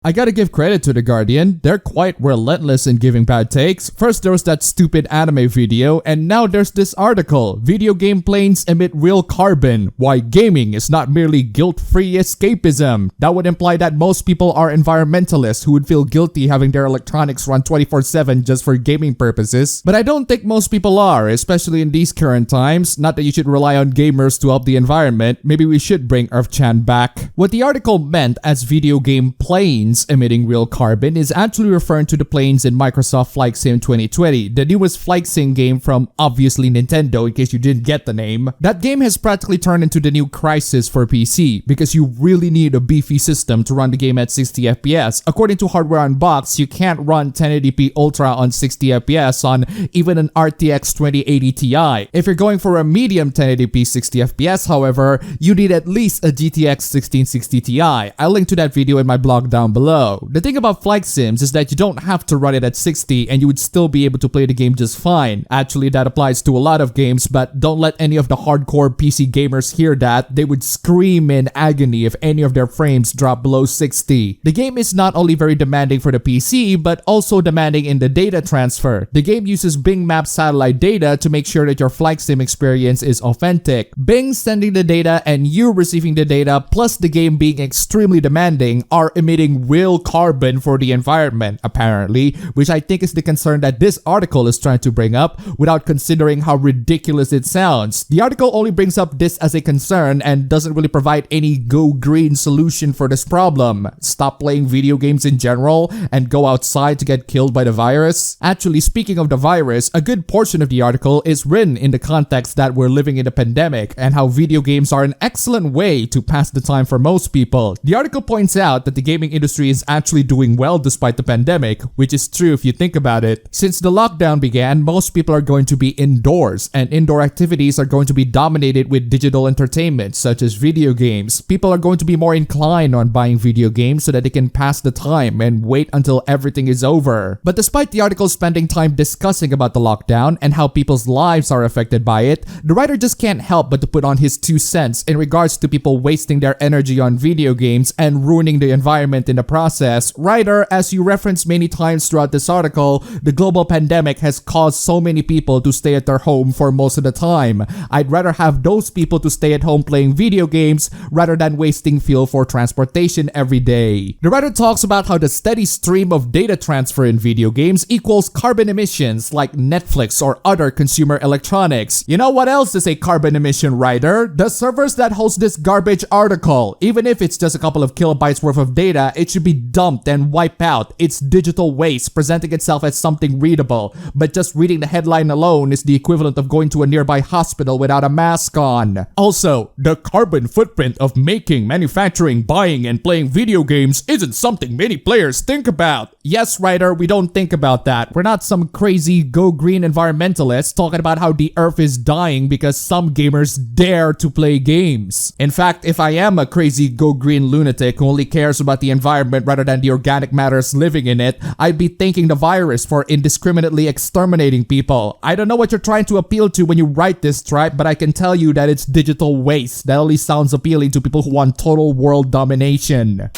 I gotta give credit to The Guardian, they're quite relentless in giving bad takes. First there was that stupid anime video, and now there's this article, Video Game Planes Emit Real Carbon, Why Gaming is Not Merely Guilt-Free Escapism. That would imply that most people are environmentalists who would feel guilty having their electronics run 24/7 just for gaming purposes. But I don't think most people are, especially in these current times. Not that you should rely on gamers to help the environment, maybe we should bring Earth-chan back. What the article meant as video game planes emitting real carbon is actually referring to the planes in Microsoft Flight Sim 2020, the newest flight sim game from obviously Nintendo in case you didn't get the name. That game has practically turned into the new Crysis for PC because you really need a beefy system to run the game at 60 FPS. According to Hardware Unboxed, you can't run 1080p Ultra on 60 FPS on even an RTX 2080 Ti. If you're going for a medium 1080p 60 FPS, however, you need at least a GTX 1660 Ti. I'll link to that video in my blog down below. The thing about flight sims is that you don't have to run it at 60 and you would still be able to play the game just fine. Actually, that applies to a lot of games, but don't let any of the hardcore PC gamers hear that. They would scream in agony if any of their frames drop below 60. The game is not only very demanding for the PC, but also demanding in the data transfer. The game uses Bing Maps satellite data to make sure that your flight sim experience is authentic. Bing sending the data and you receiving the data, plus the game being extremely demanding, are emitting real carbon for the environment, apparently, which I think is the concern that this article is trying to bring up without considering how ridiculous it sounds. The article only brings up this as a concern and doesn't really provide any go green solution for this problem. Stop playing video games in general and go outside to get killed by the virus. Actually, speaking of the virus, a good portion of the article is written in the context that we're living in a pandemic and how video games are an excellent way to pass the time for most people. The article points out that the gaming industry is actually doing well despite the pandemic, which is true if you think about it. Since the lockdown began, most people are going to be indoors, and indoor activities are going to be dominated with digital entertainment, such as video games. People are going to be more inclined on buying video games so that they can pass the time and wait until everything is over. But despite the article spending time discussing about the lockdown and how people's lives are affected by it, the writer just can't help but to put on his 2 cents in regards to people wasting their energy on video games and ruining the environment in the process. Writer, as you referenced many times throughout this article, the global pandemic has caused so many people to stay at their home for most of the time. I'd rather have those people to stay at home playing video games rather than wasting fuel for transportation every day. The writer talks about how the steady stream of data transfer in video games equals carbon emissions like Netflix or other consumer electronics. You know what else is a carbon emission, writer? The servers that host this garbage article. Even if it's just a couple of kilobytes worth of data, it should be dumped and wiped out. It's digital waste presenting itself as something readable, but just reading the headline alone is the equivalent of going to a nearby hospital without a mask on. Also, the carbon footprint of making, manufacturing, buying, and playing video games isn't something many players think about. Yes, writer, we don't think about that. We're not some crazy go green environmentalists talking about how the earth is dying because some gamers dare to play games. In fact, if I am a crazy go green lunatic who only cares about the environment rather than the organic matters living in it, I'd be thanking the virus for indiscriminately exterminating people. I don't know what you're trying to appeal to when you write this, Stripe, but I can tell you that it's digital waste. That only sounds appealing to people who want total world domination.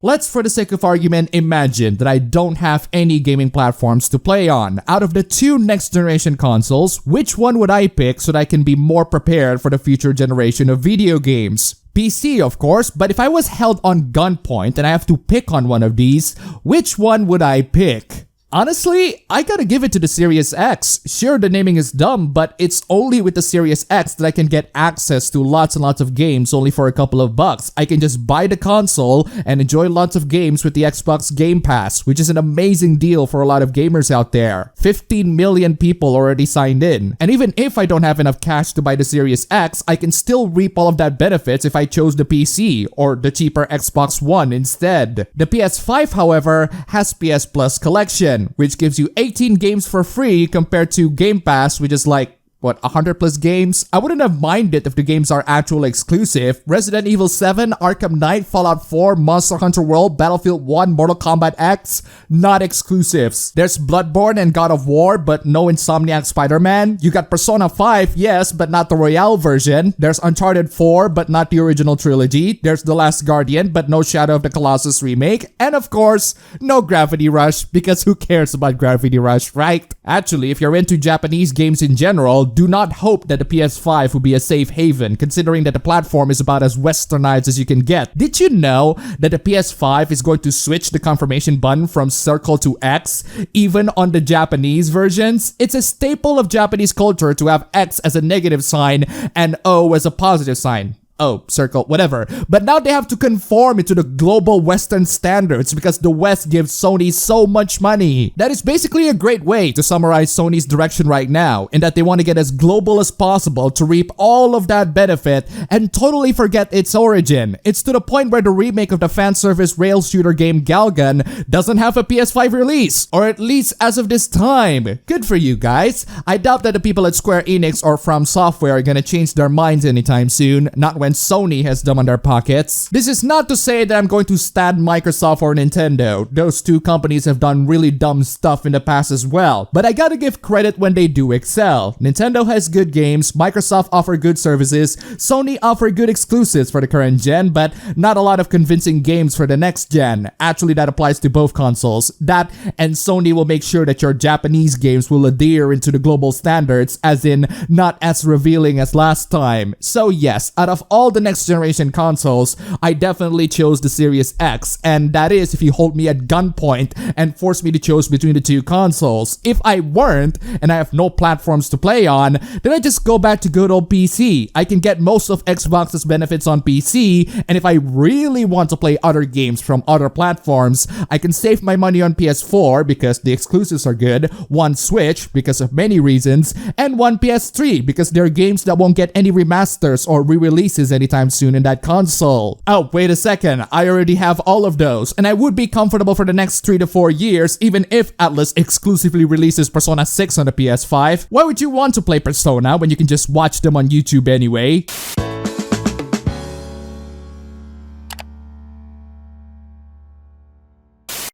Let's, for the sake of argument, imagine that I don't have any gaming platforms to play on. Out of the 2 next generation consoles, which one would I pick so that I can be more prepared for the future generation of video games? PC, of course, but if I was held on gunpoint and I have to pick on one of these, which one would I pick? Honestly, I gotta give it to the Series X. Sure, the naming is dumb, but it's only with the Series X that I can get access to lots and lots of games only for a couple of bucks. I can just buy the console and enjoy lots of games with the Xbox Game Pass, which is an amazing deal for a lot of gamers out there. 15 million people already signed in. And even if I don't have enough cash to buy the Series X, I can still reap all of that benefits if I chose the PC or the cheaper Xbox One instead. The PS5, however, has PS Plus Collection, which gives you 18 games for free compared to Game Pass, which is like what, 100 plus games? I wouldn't have minded if the games are actually exclusive. Resident Evil 7, Arkham Knight, Fallout 4, Monster Hunter World, Battlefield 1, Mortal Kombat X, not exclusives. There's Bloodborne and God of War, but no Insomniac Spider-Man. You got Persona 5, yes, but not the Royale version. There's Uncharted 4, but not the original trilogy. There's The Last Guardian, but no Shadow of the Colossus remake. And of course, no Gravity Rush, because who cares about Gravity Rush, right? Actually, if you're into Japanese games in general, do not hope that the PS5 will be a safe haven, considering that the platform is about as westernized as you can get. Did you know that the PS5 is going to switch the confirmation button from circle to X, even on the Japanese versions? It's a staple of Japanese culture to have X as a negative sign and O as a positive sign. Oh, circle, whatever. But now they have to conform into the global Western standards because the West gives Sony so much money. That is basically a great way to summarize Sony's direction right now, in that they want to get as global as possible to reap all of that benefit and totally forget its origin. It's to the point where the remake of the fan service rail shooter game Galgun doesn't have a PS5 release, or at least as of this time. Good for you guys. I doubt that the people at Square Enix or From Software are gonna change their minds anytime soon, not when Sony has them on their pockets. This is not to say that I'm going to stand Microsoft or Nintendo. Those two companies have done really dumb stuff in the past as well. But I gotta give credit when they do excel. Nintendo has good games, Microsoft offer good services, Sony offer good exclusives for the current gen, but not a lot of convincing games for the next gen. Actually, that applies to both consoles. That and Sony will make sure that your Japanese games will adhere into the global standards, as in not as revealing as last time. So yes, out of all the next generation consoles, I definitely chose the Series X, and that is if you hold me at gunpoint and force me to choose between the two consoles. If I weren't, and I have no platforms to play on, then I just go back to good old PC. I can get most of Xbox's benefits on PC, and if I really want to play other games from other platforms, I can save my money on PS4 because the exclusives are good, one Switch because of many reasons, and one PS3 because there are games that won't get any remasters or re-releases anytime soon in that console. Oh, wait a second, I already have all of those, and I would be comfortable for the next 3 to 4 years even if Atlas exclusively releases Persona 6 on the PS5. Why would you want to play Persona when you can just watch them on YouTube anyway?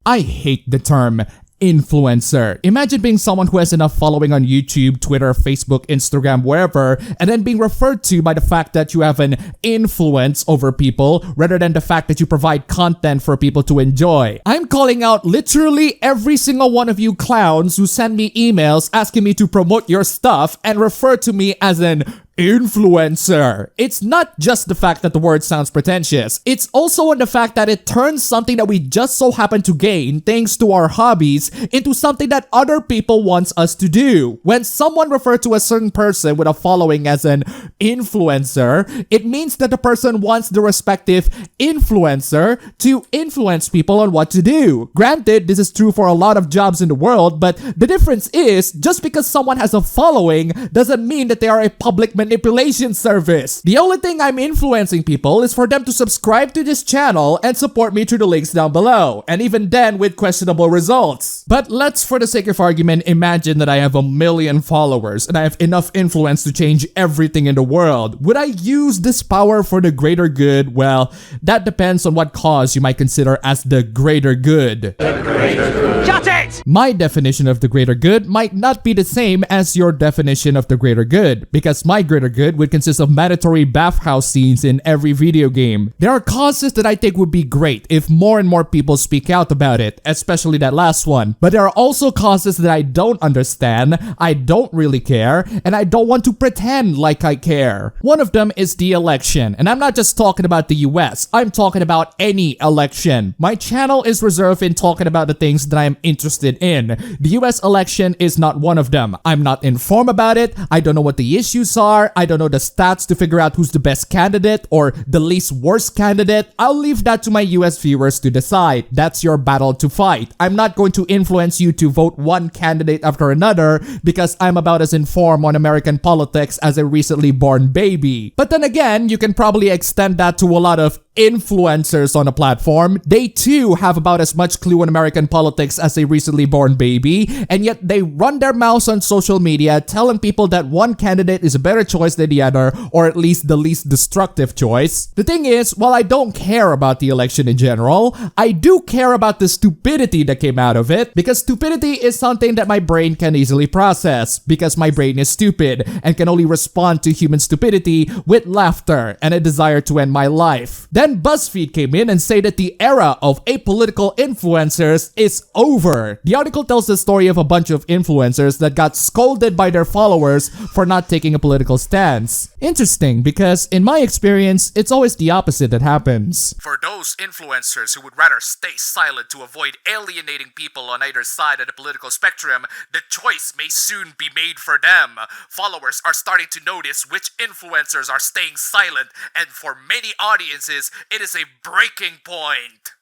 I hate the term influencer. Imagine being someone who has enough following on YouTube, Twitter, Facebook, Instagram, wherever, and then being referred to by the fact that you have an influence over people rather than the fact that you provide content for people to enjoy. I'm calling out literally every single one of you clowns who send me emails asking me to promote your stuff and refer to me as an influencer. It's not just the fact that the word sounds pretentious. It's also on the fact that it turns something that we just so happen to gain thanks to our hobbies into something that other people wants us to do. When someone refers to a certain person with a following as an influencer, it means that the person wants the respective influencer to influence people on what to do. Granted, this is true for a lot of jobs in the world, but the difference is just because someone has a following doesn't mean that they are a public manipulation service. The only thing I'm influencing people is for them to subscribe to this channel and support me through the links down below, and even then with questionable results. But let's, for the sake of argument, imagine that I have 1 million followers and I have enough influence to change everything in the world. Would I use this power for the greater good? Well, that depends on what cause you might consider as the greater good. Shut it! My definition of the greater good might not be the same as your definition of the greater good, because my greater good would consist of mandatory bathhouse scenes in every video game. There are causes that I think would be great if more and more people speak out about it, especially that last one. But there are also causes that I don't understand, I don't really care, and I don't want to pretend like I care. One of them is the election, and I'm not just talking about the US, I'm talking about any election. My channel is reserved in talking about the things that I am interested in. The US election is not one of them. I'm not informed about it, I don't know what the issues are, are. I don't know the stats to figure out who's the best candidate or the least worst candidate. I'll leave that to my US viewers to decide. That's your battle to fight. I'm not going to influence you to vote one candidate after another because I'm about as informed on American politics as a recently born baby. But then again, you can probably extend that to a lot of influencers on a platform. They too have about as much clue on American politics as a recently born baby, and yet they run their mouths on social media telling people that one candidate is a better choice than the other, or at least the least destructive choice. The thing is, while I don't care about the election in general, I do care about the stupidity that came out of it, because stupidity is something that my brain can easily process, because my brain is stupid and can only respond to human stupidity with laughter and a desire to end my life. Then BuzzFeed came in and said that the era of apolitical influencers is over. The article tells the story of a bunch of influencers that got scolded by their followers for not taking a political stance. Interesting, because in my experience, it's always the opposite that happens. For those influencers who would rather stay silent to avoid alienating people on either side of the political spectrum, the choice may soon be made for them. Followers are starting to notice which influencers are staying silent, and for many audiences, it is a breaking point.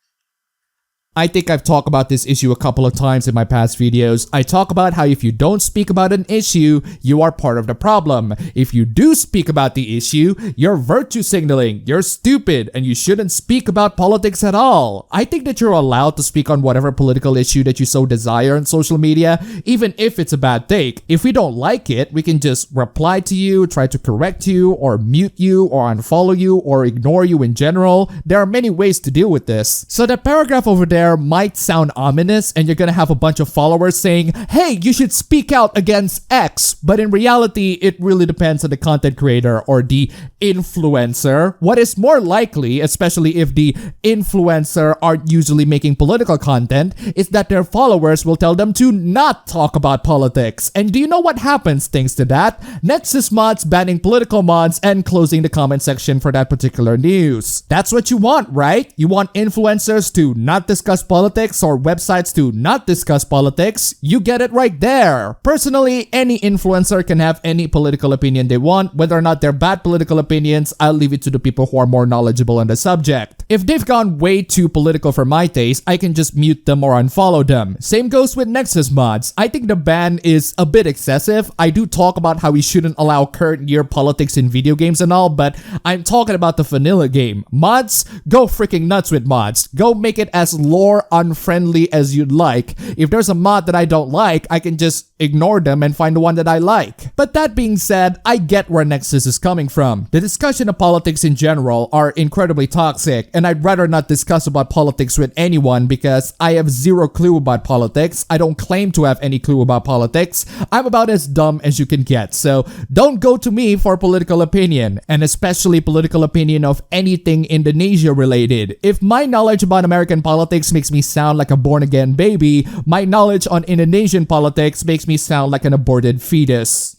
I think I've talked about this issue a couple of times in my past videos. I talk about how if you don't speak about an issue, you are part of the problem. If you do speak about the issue, you're virtue signaling, you're stupid, and you shouldn't speak about politics at all. I think that you're allowed to speak on whatever political issue that you so desire on social media, even if it's a bad take. If we don't like it, we can just reply to you, try to correct you, or mute you, or unfollow you, or ignore you in general. There are many ways to deal with this. So that paragraph over there might sound ominous, and you're gonna have a bunch of followers saying, hey, you should speak out against X, but in reality, it really depends on the content creator or the influencer. What is more likely, especially if the influencer aren't usually making political content, is that their followers will tell them to not talk about politics. And do you know what happens thanks to that? Nexus mods banning political mods and closing the comment section for that particular news. That's what you want, right? You want influencers to not discuss politics or websites to not discuss politics. You get it right there. Personally, any influencer can have any political opinion they want. Whether or not they're bad political opinions, I'll leave it to the people who are more knowledgeable on the subject. If they've gone way too political for my taste, I can just mute them or unfollow them. Same goes with Nexus mods. I think the ban is a bit excessive. I do talk about how we shouldn't allow current year politics in video games and all, but I'm talking about the vanilla game. Mods, go freaking nuts with mods. Go make it as lore unfriendly as you'd like. If there's a mod that I don't like, I can just ignore them and find the one that I like. But that being said, I get where Nexus is coming from. The discussion of politics in general are incredibly toxic, and I'd rather not discuss about politics with anyone because I have zero clue about politics. I don't claim to have any clue about politics. I'm about as dumb as you can get, so don't go to me for political opinion, and especially political opinion of anything Indonesia related. If my knowledge about American politics makes me sound like a born-again baby, my knowledge on Indonesian politics makes me sound like an aborted fetus.